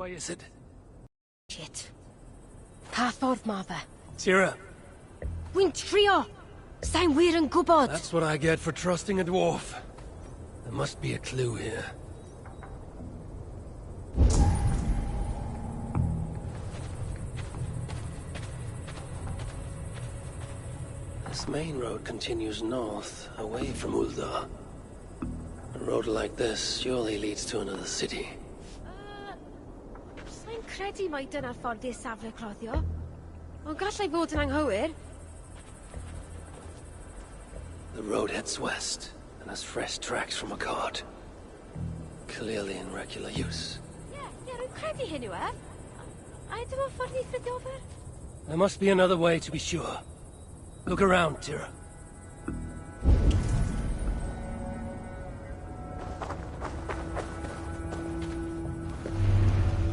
way is it? Shit. Pa ffordd ma fe? Tira. Wy'n trio! Sa'n wir yn gwybod! That's what I get for trusting a dwarf. There must be a clue here. This main road continues north, away from Uldar. A road like this surely leads to another city. Sa'n credu mai dyna'r ffordd i'r safle cloddio. Ond gallai fod yn anghywir. The road heads west, and has fresh tracks from a cart. Clearly in regular use. Rwy'n credu hyn yw e. A ydym o'n ffordd i Fritjof? There must be another way to be sure. Look around, Tira.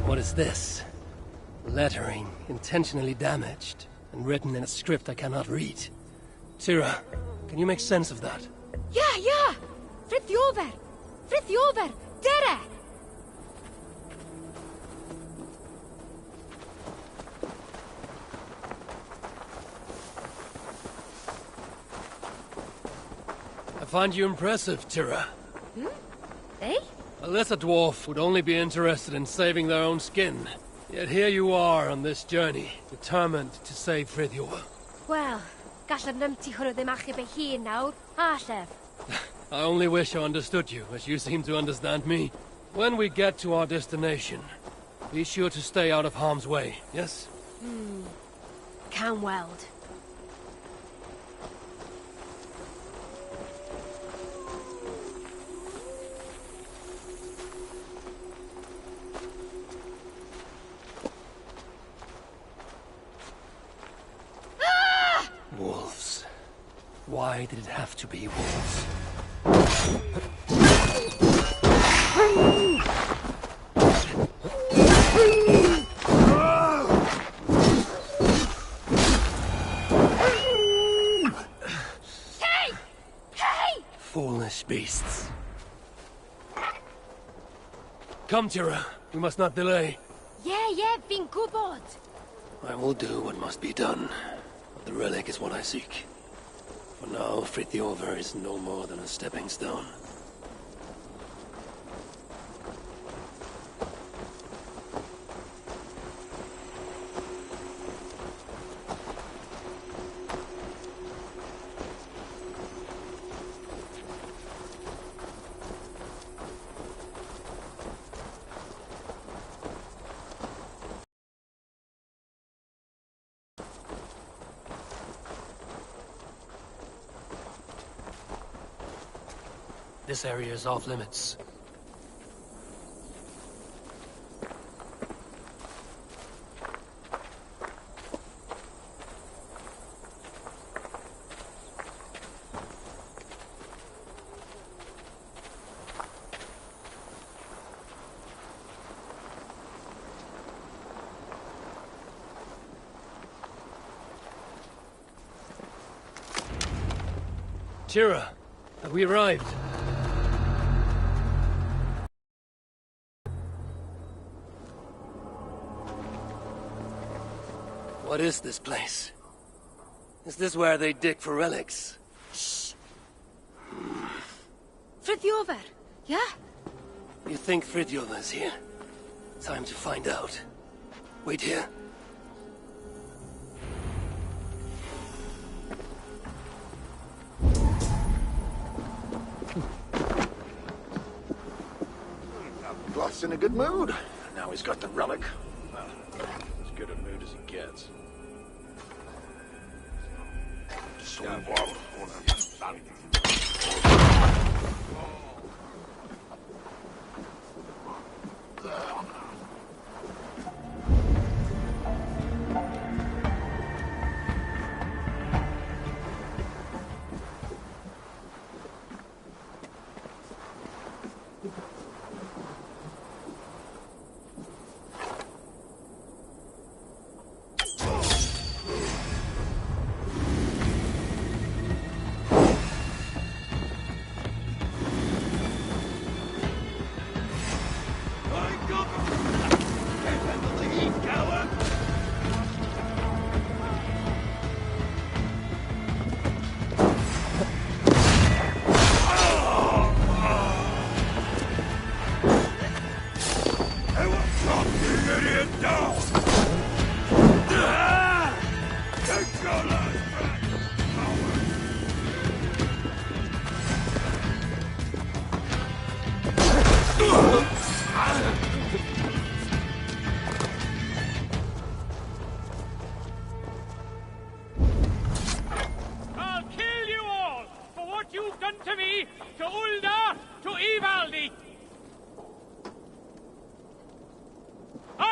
What is this? Lettering, intentionally damaged, and written in a script I cannot read. Tira, can you make sense of that? Ja! Fritjof! Fritjof! Dere! I find you impressive, Tira. Eh? A lesser dwarf would only be interested in saving their own skin. Yet here you are on this journey, determined to save Fritjof. Wel, gallai'r numpty hwnnw ddim achub ei hun nawr, a llef. I only wish I understood you, as you seem to understand me. When we get to our destination, be sure to stay out of harm's way, yes? Can weld. Wolves. Why did it have to be wolves? Hey! Foolish beasts. Come, Tira. We must not delay. Yeah, fi'n gwybod. I will do what must be done. But the relic is what I seek. For now, Fritjof is no more than a stepping stone. This area is off limits. Tira, have we arrived? What is this place? Is this where they dig for relics? Shh. Fritjof, yeah? You think Fritjof is here? Time to find out. Wait here. Gloth's in a good mood. Now he's got the relic. Well, as good a mood as he gets.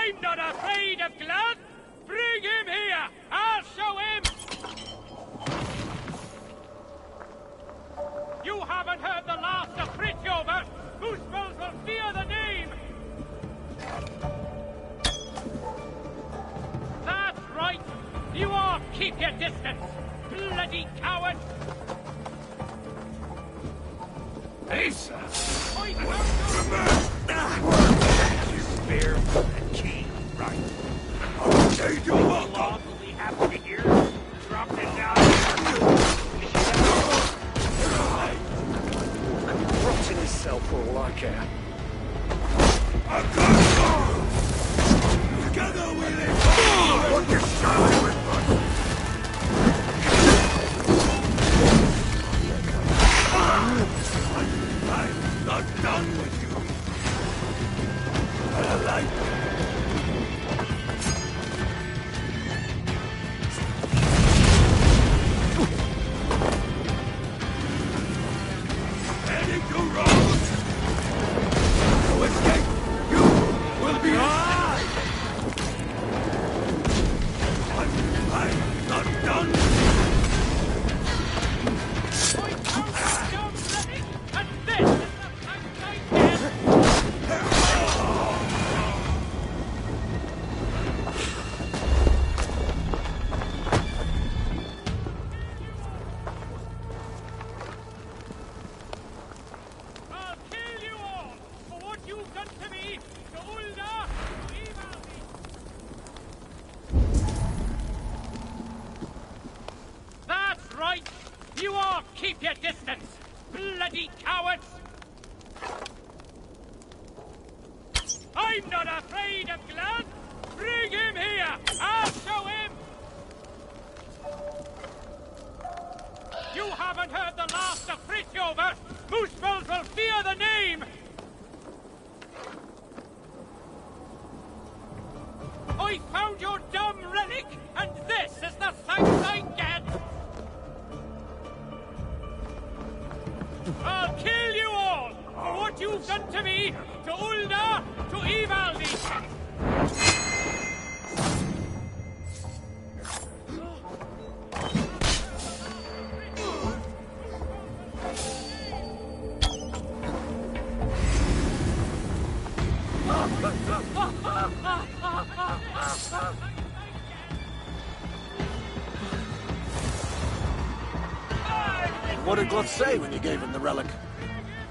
I'm not afraid of blood! Bring him here! I'll show him! You haven't heard the last of Fritjof, whose foes will fear the name! That's right! You all keep your distance! Bloody coward! Asa! You spear and key, right? Okay, How long will we have to hear? Drop it down here! Rot in his cell for all I care. Together we live! What you shall with us? I'm not done with you. I like heading to Rome. To escape, you will be I'm not done. And this is the fact I get! I'll kill you all for what you've done to me, to Ulda, to Ivaldi. That's right! You all keep your distance! Bloody cowards! I'm not afraid of blood! Bring him here! I'll show him! You haven't heard the last of Fritjof, whose foes will fear the name! I found your dumb relic, and this is the thanks I get! I'll kill you all for what you've done to me, to Ulda, to Ivaldi! What did Glutt say when you gave him the relic?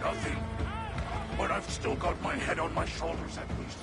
Nothing. But I've still got my head on my shoulders at least.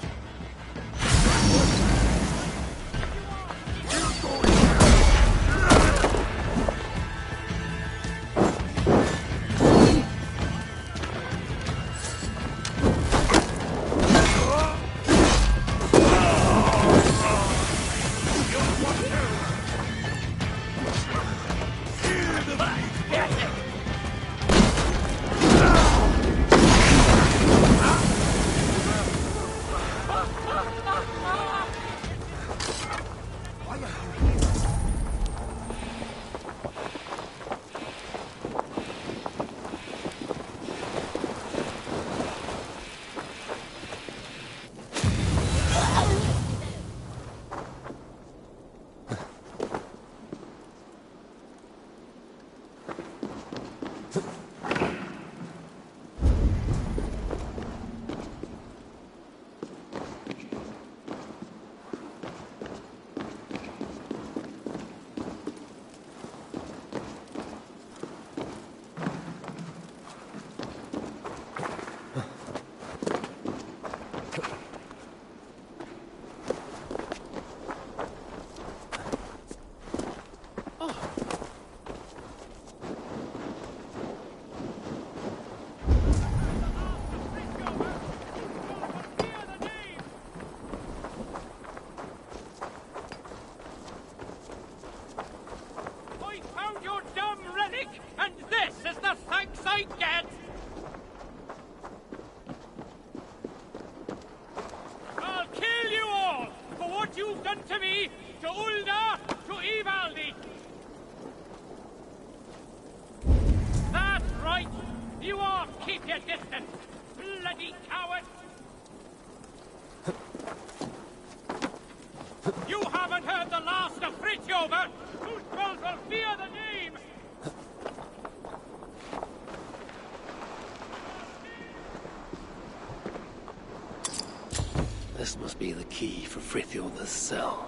Keep your distance, bloody coward! over, Moosepals will fear the name! This must be the key for Fritjof's cell.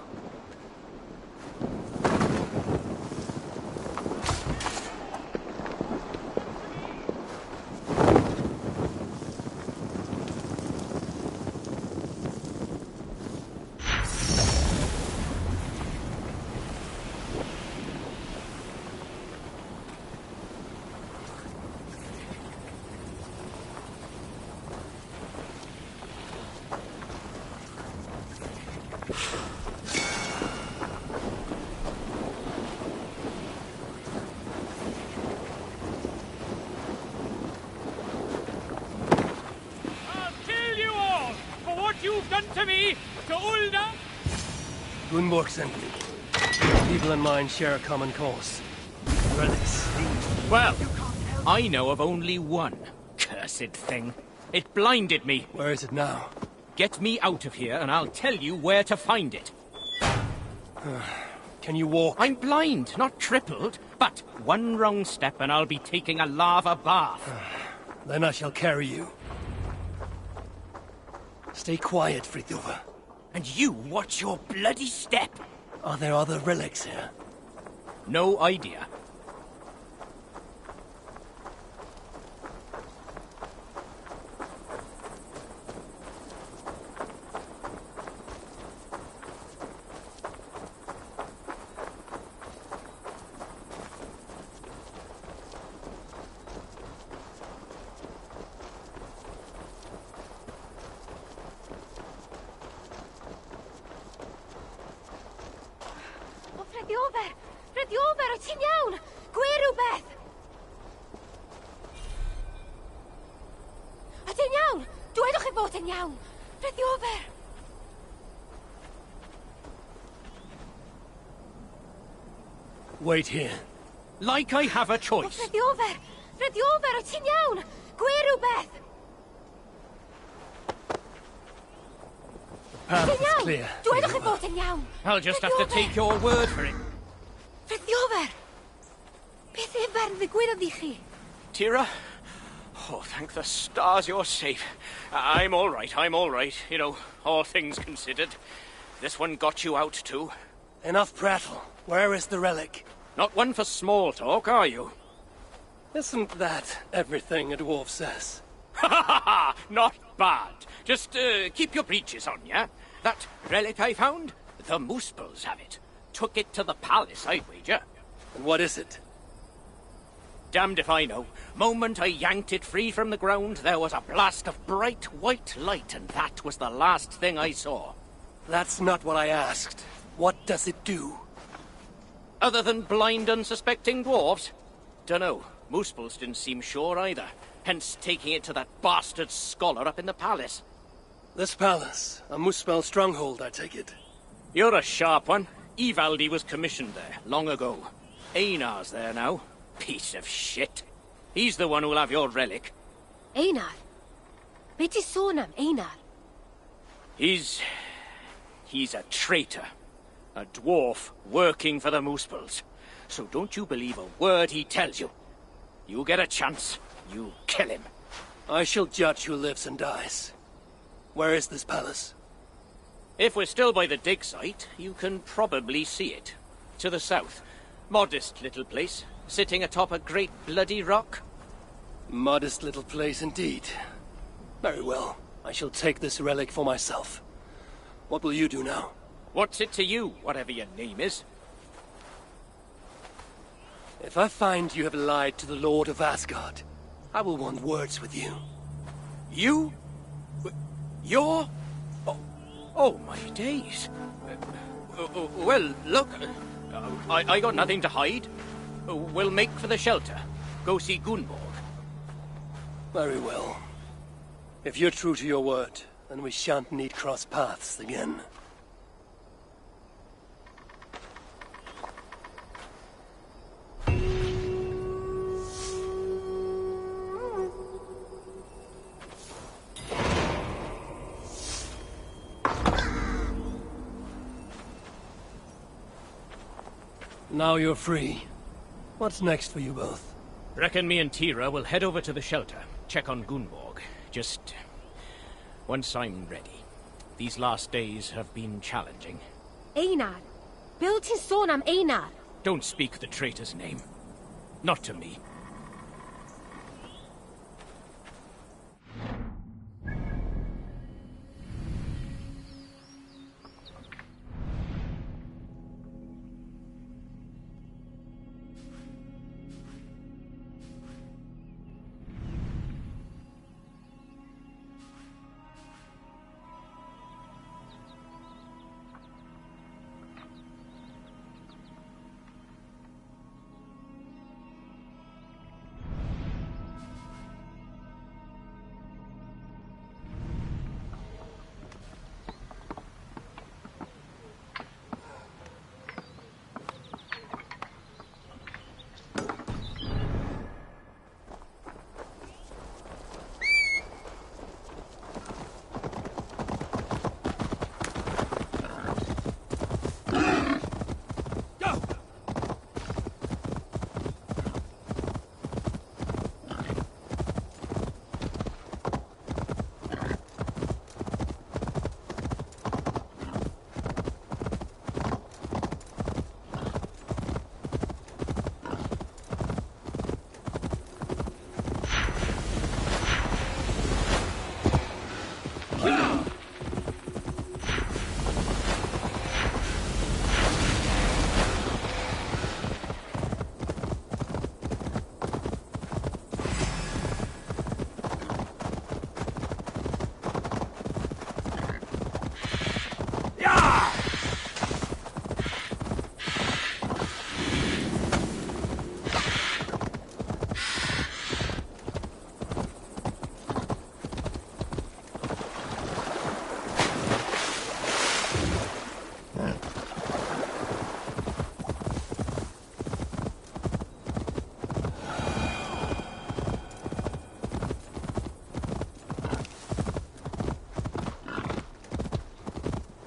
You've done to me, to Ulda! Gunborg sent me. People and mine share a common cause. Relics. Well, I know of only one. Cursed thing. It blinded me. Where is it now? Get me out of here and I'll tell you where to find it. Can you walk? I'm blind, not crippled. But one wrong step and I'll be taking a lava bath. Then I shall carry you. Stay quiet, Fritjof. And you watch your bloody step. Are there other relics here? No idea. Fritjof, wyt ti'n iawn? Gwe rhywbeth! A ti'n iawn? Dwedwch chi fod yn iawn. Fritjof! Wait here. Like I have a choice. Fritjof, wyt ti'n iawn? Gwe rhywbeth! The path is clear. Dwedwch chi fod yn iawn. I'll just have to take your word for it. Fritjof! Beth efern ddigwyddodd I chi? Tira? Oh, thank the stars you're safe. I'm all right. You know, all things considered. This one got you out too. Enough prattle. Where is the relic? Not one for small talk, are you? Isn't that everything a dwarf says? Ha ha ha! Not bad. Just keep your breeches on, yeah? That relic I found? The Moosepals have it. Took it to the palace, I'd wager. And what is it? Damned if I know. Moment I yanked it free from the ground, there was a blast of bright white light, and that was the last thing I saw. That's not what I asked. What does it do? Other than blind, unsuspecting dwarves? Dunno. Moosepals didn't seem sure either. Hence taking it to that bastard scholar up in the palace. This palace, a Moosepal stronghold, I take it. You're a sharp one. Ivaldi was commissioned there, long ago. Einar's there now. Piece of shit. He's the one who'll have your relic. Einar? Be ti sôn am, Einar? He's a traitor. A dwarf working for the Moosepals. So don't you believe a word he tells you. You get a chance, you kill him. I shall judge who lives and dies. Where is this palace? If we're still by the dig site, you can probably see it. To the south. Modest little place, sitting atop a great bloody rock. Modest little place indeed. Very well. I shall take this relic for myself. What will you do now? What's it to you, whatever your name is? If I find you have lied to the Lord of Asgard, I will want words with you. You? You're? Oh my days. Well, look, I got nothing to hide. We'll make for the shelter. Go see Gunborg. Very well. If you're true to your word, then we shan't need cross paths again. Now you're free. What's next for you both? Reckon me and Tira will head over to the shelter, check on Gunborg. Just once I'm ready. These last days have been challenging. Einar. Build his son am Einar. Don't speak the traitor's name. Not to me.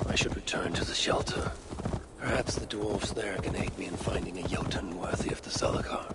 I should return to the shelter. Perhaps the dwarves there can aid me in finding a Jotun worthy of the Salakar.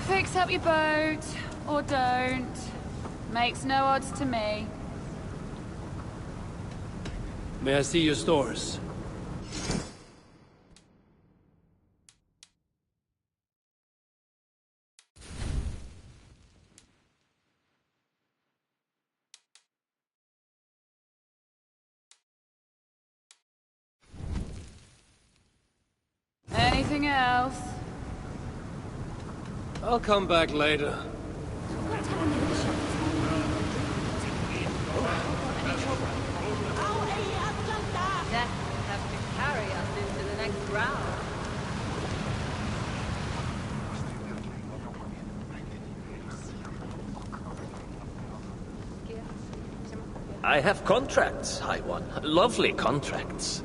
Fix up your boat, or don't. Makes no odds to me. May I see your stores? Anything else? I'll come back later. Death will have to carry us into the next round. I have contracts, High One. Lovely contracts.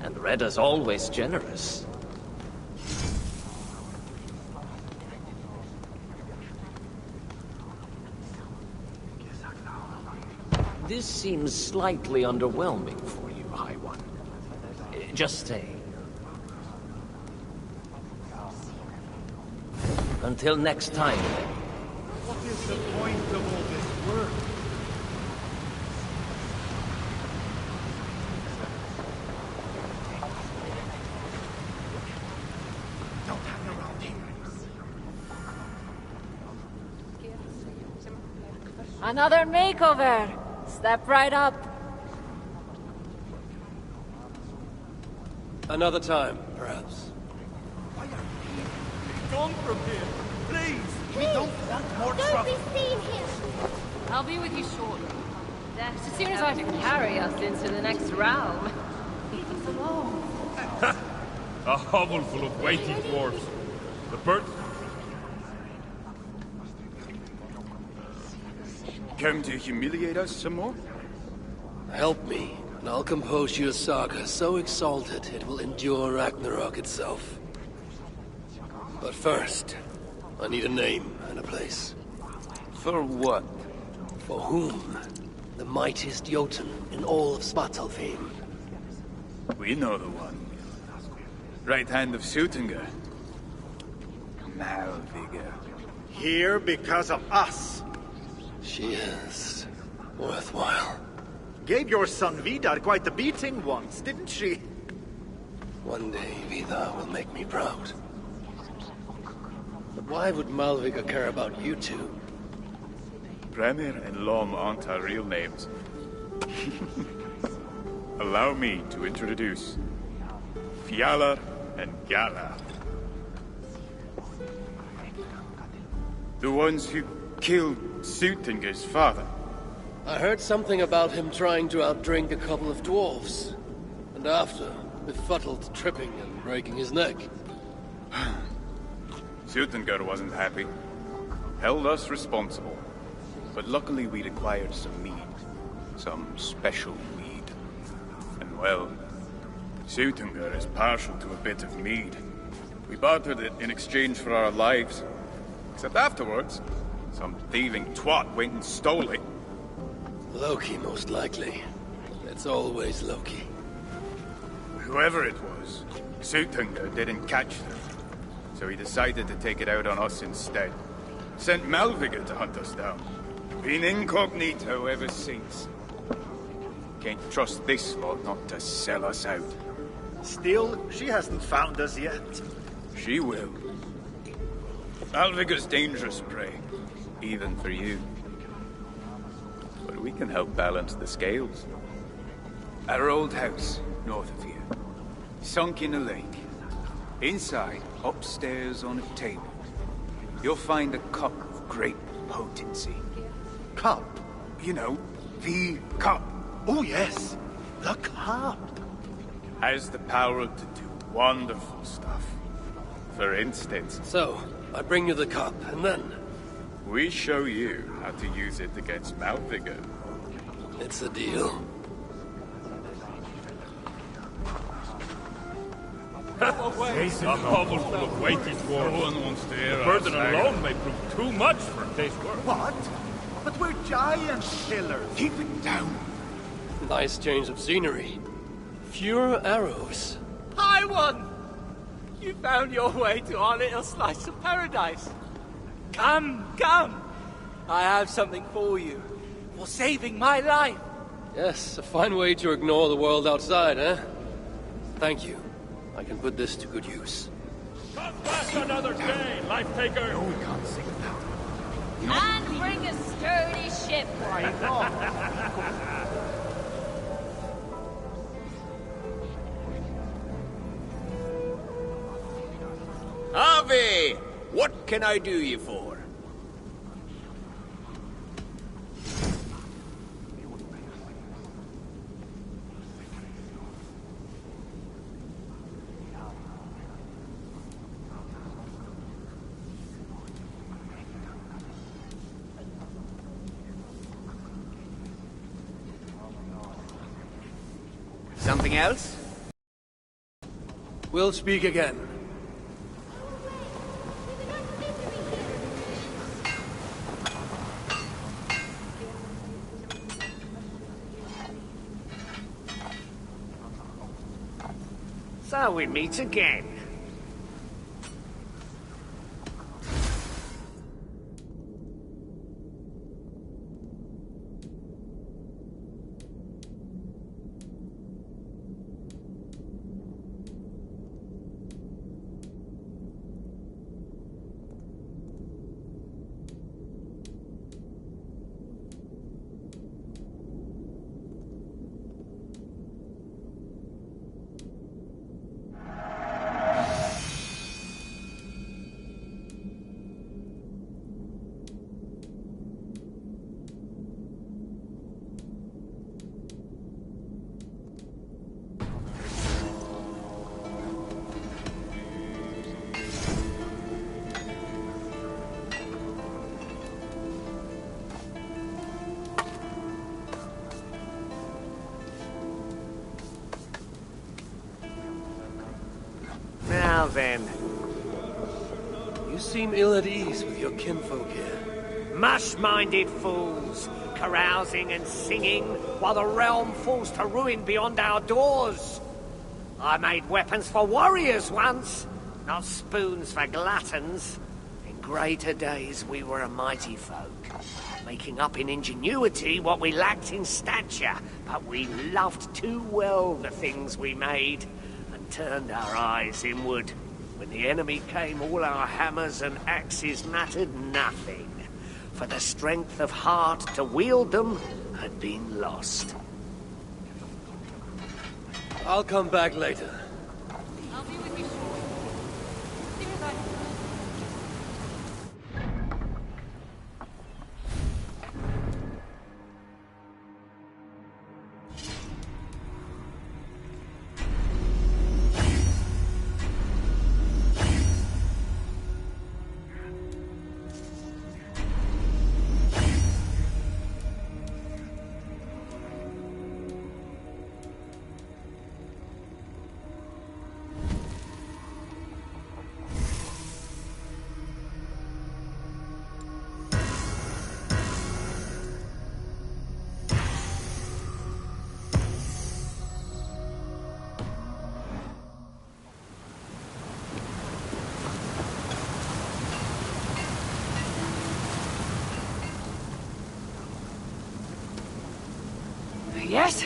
And Redda's always generous. This seems slightly underwhelming for you, High One. Just saying. Until next time, then. What is the point of all this work? Don't hang around here. Another makeover! Step right up. Another time, perhaps. Gone from here, please. We don't want more trouble. Don't be seen here! I'll be with you shortly. Death As soon as I have to finish. carry us into the next realm. Leave us alone. A hovel full of weighty dwarves. The bird... Come to humiliate us some more? Help me, and I'll compose you a saga so exalted it will endure Ragnarok itself. But first, I need a name and a place. For what? For whom? The mightiest Jotun in all of Svartalfheim. We know the one. Right hand of Sutinga. Malvigr. Here because of us. She is worthwhile. Gave your son Vidar quite the beating once, didn't she? One day, Vidar will make me proud. But why would Malvigr care about you two? Brammer and Lom aren't our real names. Allow me to introduce Fjalar and Gala. The ones who killed Sutinga's father. I heard something about him trying to outdrink a couple of dwarves. And after, befuddled tripping and breaking his neck. Sutinga wasn't happy. Held us responsible. But luckily we'd acquired some mead. Some special mead. And well, Sutinga is partial to a bit of mead. We bartered it in exchange for our lives. Except afterwards, some thieving twat went and stole it. Loki, most likely. It's always Loki. Whoever it was, Sutinga didn't catch them. So he decided to take it out on us instead. Sent Malvigr to hunt us down. Been incognito ever since. Can't trust this lot not to sell us out. Still, she hasn't found us yet. She will. Malvigr's dangerous prey, even for you. But we can help balance the scales. Our old house, north of here. Sunk in a lake. Inside, upstairs on a table, you'll find a cup of great potency. Cup? You know, the cup. Oh yes, the cup. Has the power to do wonderful stuff. For instance, So, I bring you the cup, and then... we show you how to use it against Malvigr. It's a deal. A hovel full of weighty dwarves. The burden alone may prove too much for a day's work. What? But we're giant killers. Keep it down. Nice change of scenery. Fewer arrows. High One! You found your way to our little slice of paradise. Come, come! I have something for you. For saving my life. Yes, a fine way to ignore the world outside, eh? Thank you. I can put this to good use. Come back another day, life taker! No, we can't sing that. And bring a sturdy ship. What can I do you for? Something else? We'll speak again. So we meet again. Now then. You seem ill at ease with your kinfolk here. Mush-minded fools, carousing and singing while the realm falls to ruin beyond our doors. I made weapons for warriors once, not spoons for gluttons. In greater days we were a mighty folk, making up in ingenuity what we lacked in stature, but we loved too well the things we made, and turned our eyes inward. When the enemy came, all our hammers and axes mattered nothing, for the strength of heart to wield them had been lost. I'll come back later. I'll be with you shortly. See you later. Yes?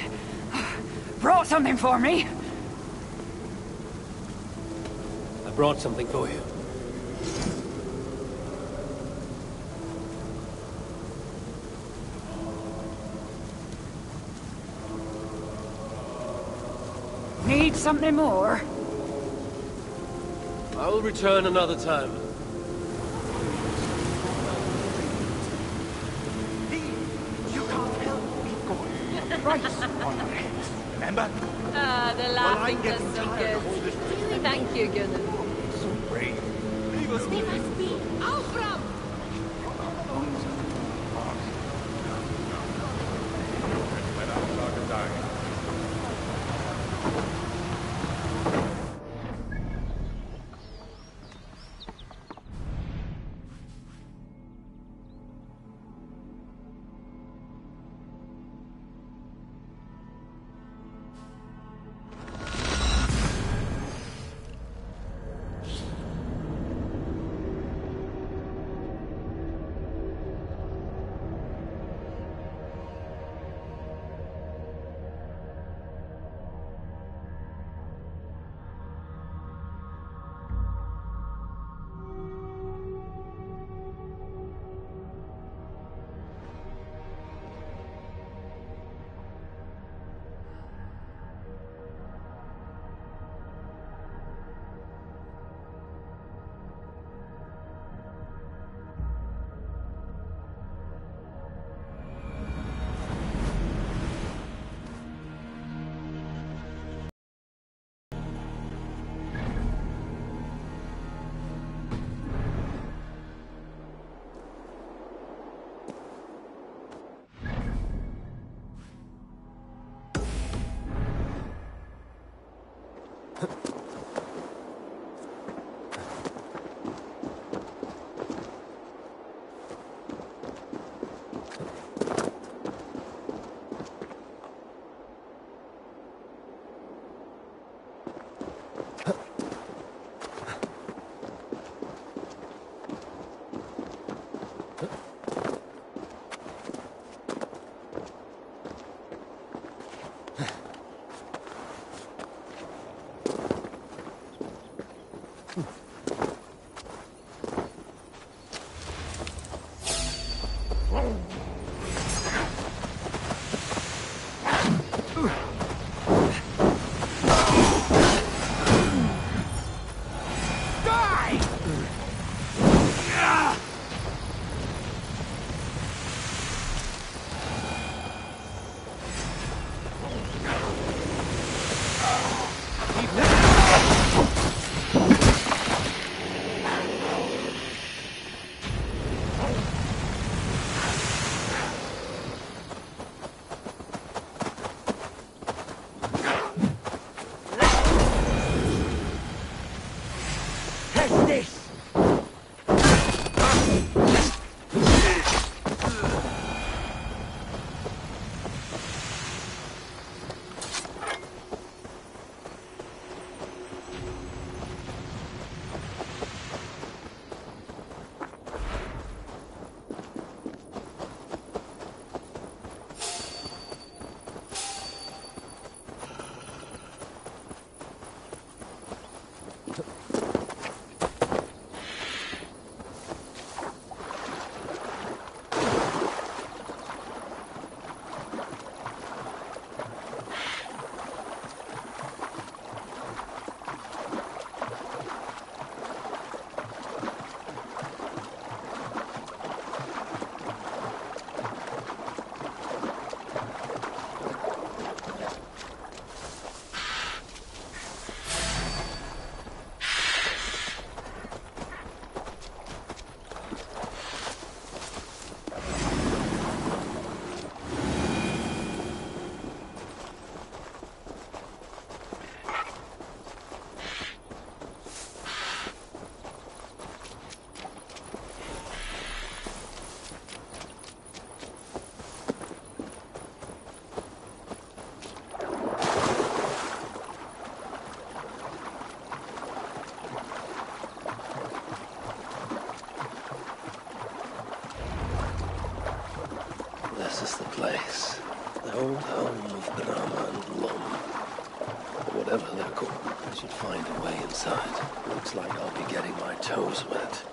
Brought something for me. I brought something for you. Need something more? I will return another time. Right on your heads, remember? Ah, the laughing does so good. Thank you, Gunnar. So brave. Leave us They must be Alfram! Let our saga die. This is the place. The old home of Brammer and Lum. Or whatever they're called. I should find a way inside. Looks like I'll be getting my toes wet.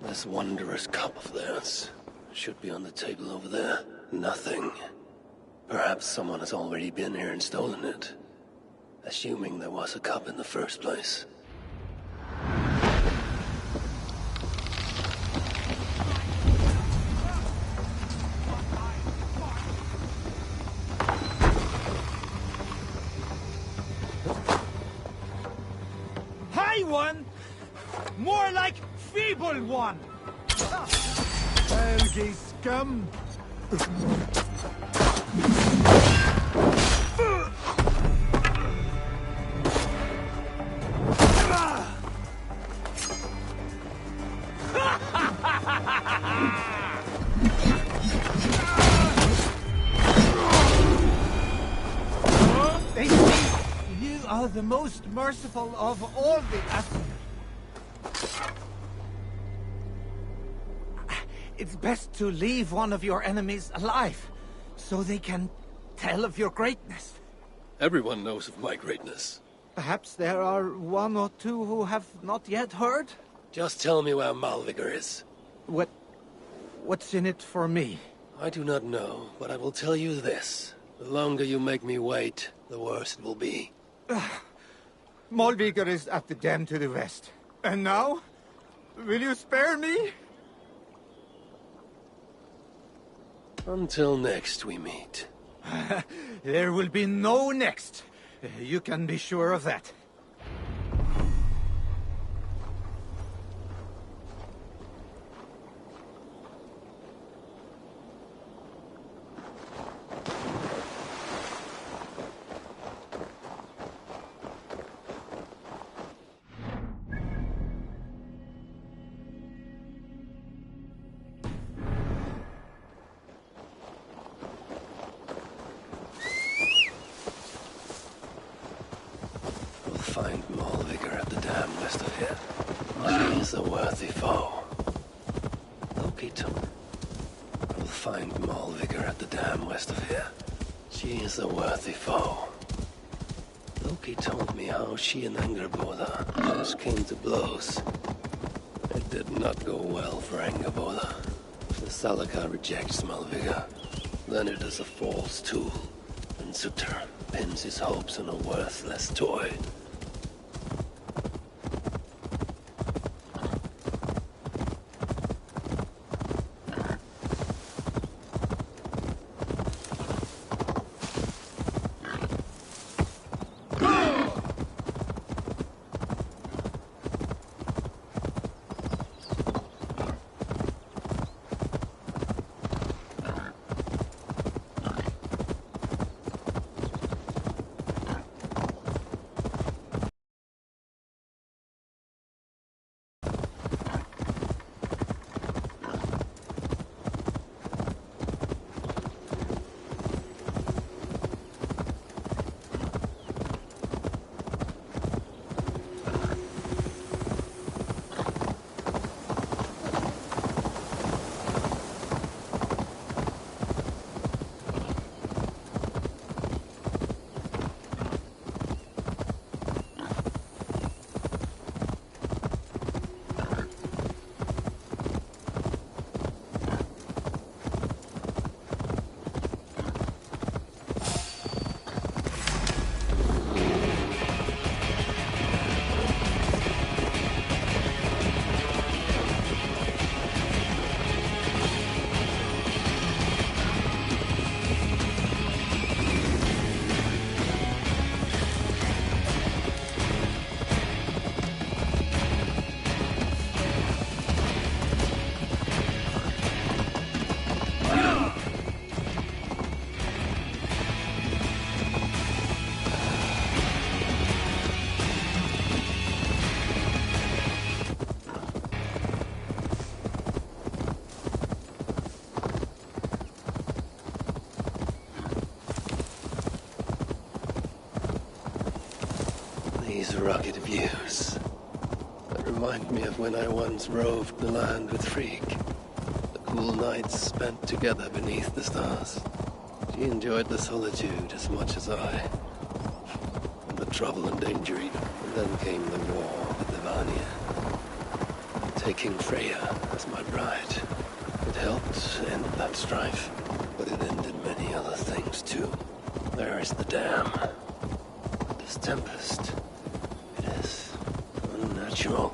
This wondrous cup of theirs should be on the table over there. Nothing. Perhaps someone has already been here and stolen it. Assuming there was a cup in the first place. High one! More like feeble one! Helgi scum! They say you are the most merciful of all the Aspen. It's best to leave one of your enemies alive, so they can tell of your greatness. Everyone knows of my greatness. Perhaps there are one or two who have not yet heard? Just tell me where Malvigr is. What's in it for me? I do not know, but I will tell you this. The longer you make me wait, the worse it will be. Malvigr is at the dam to the west. And now? Will you spare me? Until next we meet. There will be no next. You can be sure of that. Find Malvigr at the dam west of here. She is a worthy foe. Locate him. I will find Malvigr at the dam west of here. She is a worthy foe. Loki told me how she and Angerboda first came to blows. It did not go well for Angerboda. If the Salaka rejects Malvigr, then it is a false tool, and Sutter pins his hopes on a worthless toy. These rugged views that remind me of when I once roved the land with Frigg. The cool nights spent together beneath the stars. She enjoyed the solitude as much as I. And the trouble and danger even. And then came the war with the Vanir. Taking Freya as my bride. It helped end that strife, but it ended many other things too. There is the dam. This tempest. It is unnatural.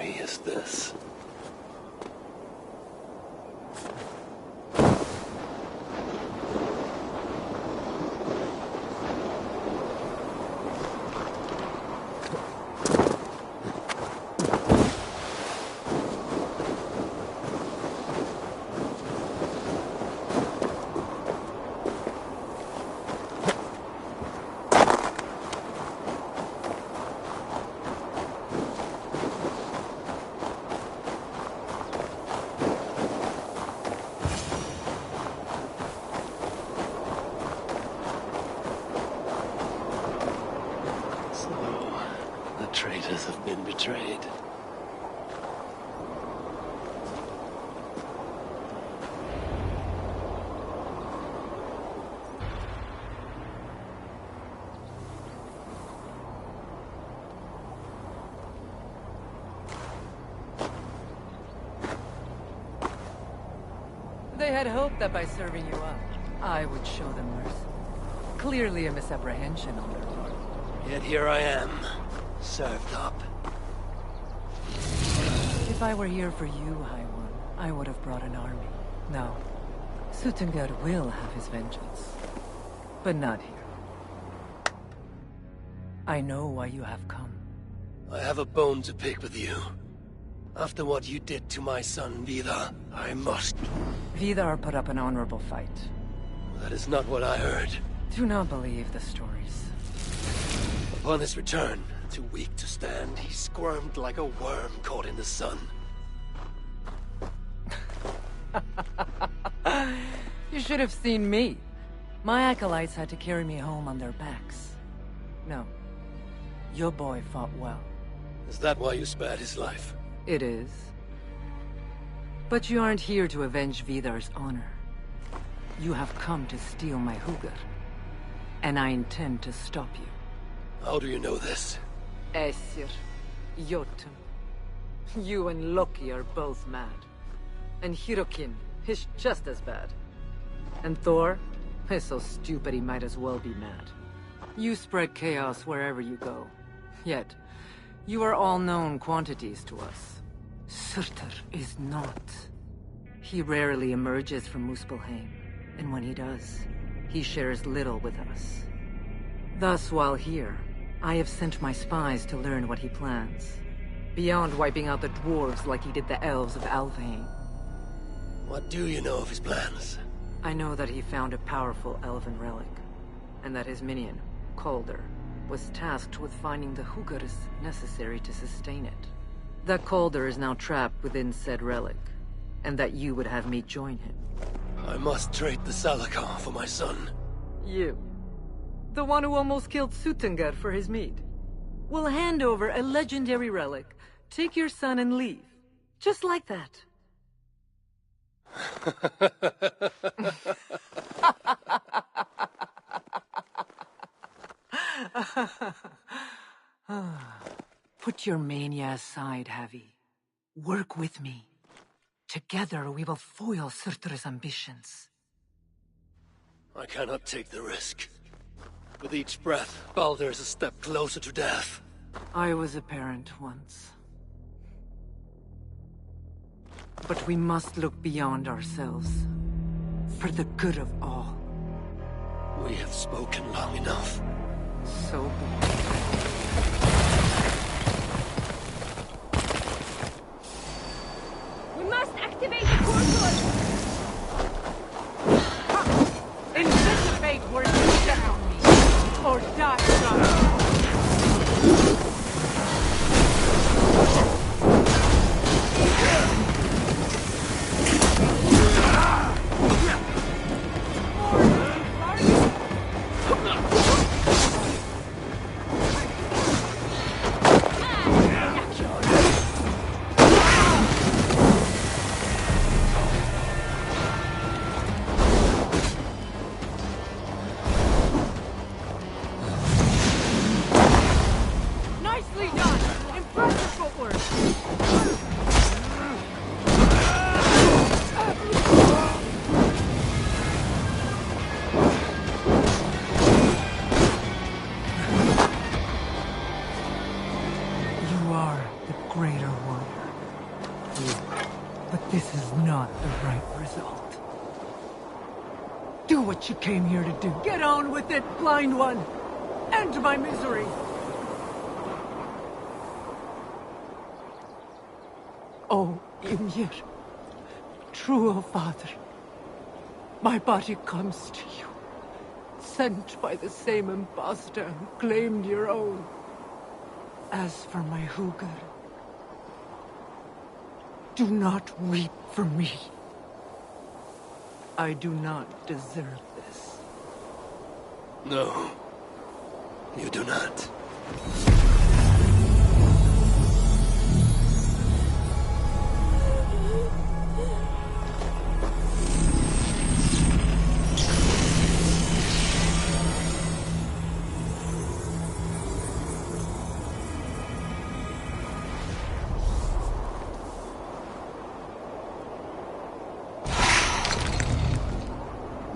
day is this? Traitors have been betrayed. They had hoped that by serving you up, I would show them mercy. Clearly a misapprehension on their part. Yet here I am. Served up. If I were here for you, High One, I would have brought an army. No. Suttungr will have his vengeance. But not here. I know why you have come. I have a bone to pick with you. After what you did to my son, Vidar, I must... Vidar put up an honorable fight. That is not what I heard. Do not believe the stories. Upon his return, too weak to stand, he squirmed like a worm caught in the sun. You should have seen me. My acolytes had to carry me home on their backs. No. Your boy fought well. Is that why you spared his life? It is. But you aren't here to avenge Vidar's honor. You have come to steal my Hugr. And I intend to stop you. How do you know this? Aesir, Jotun. You and Loki are both mad. And Hirokin is just as bad. And Thor is so stupid he might as well be mad. You spread chaos wherever you go. Yet, you are all known quantities to us. Surtur is not. He rarely emerges from Muspelheim, and when he does, he shares little with us. Thus, while here, I have sent my spies to learn what he plans. Beyond wiping out the dwarves like he did the elves of Alfheim. What do you know of his plans? I know that he found a powerful elven relic, and that his minion, Calder, was tasked with finding the Hugrs necessary to sustain it. That Calder is now trapped within said relic, and that you would have me join him. I must trade the Salakar for my son. You? The one who almost killed Suttungr for his meat? Will hand over a legendary relic, take your son and leave. Just like that. Put your mania aside, Havi. Work with me. Together we will foil Surtur's ambitions. I cannot take the risk. With each breath, Baldur is a step closer to death. I was a parent once. But we must look beyond ourselves. For the good of all. We have spoken long enough. So be it. We must activate the portal! Anticipate where you step on me, or die trying. what you came here to do. Get on with it, blind one! End my misery! Oh, Ymir. True, O Father. My body comes to you. Sent by the same impostor who claimed your own. As for my Hugr, do not weep for me. I do not deserve this. No, you do not.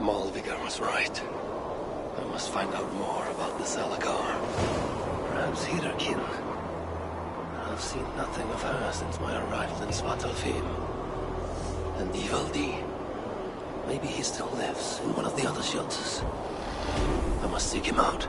Malvigr was right. I must find out more about this Alakar. Perhaps Hirakin. I've seen nothing of her since my arrival in Svartalfheim. And Ivaldi. Maybe he still lives in one of the other shelters. I must seek him out.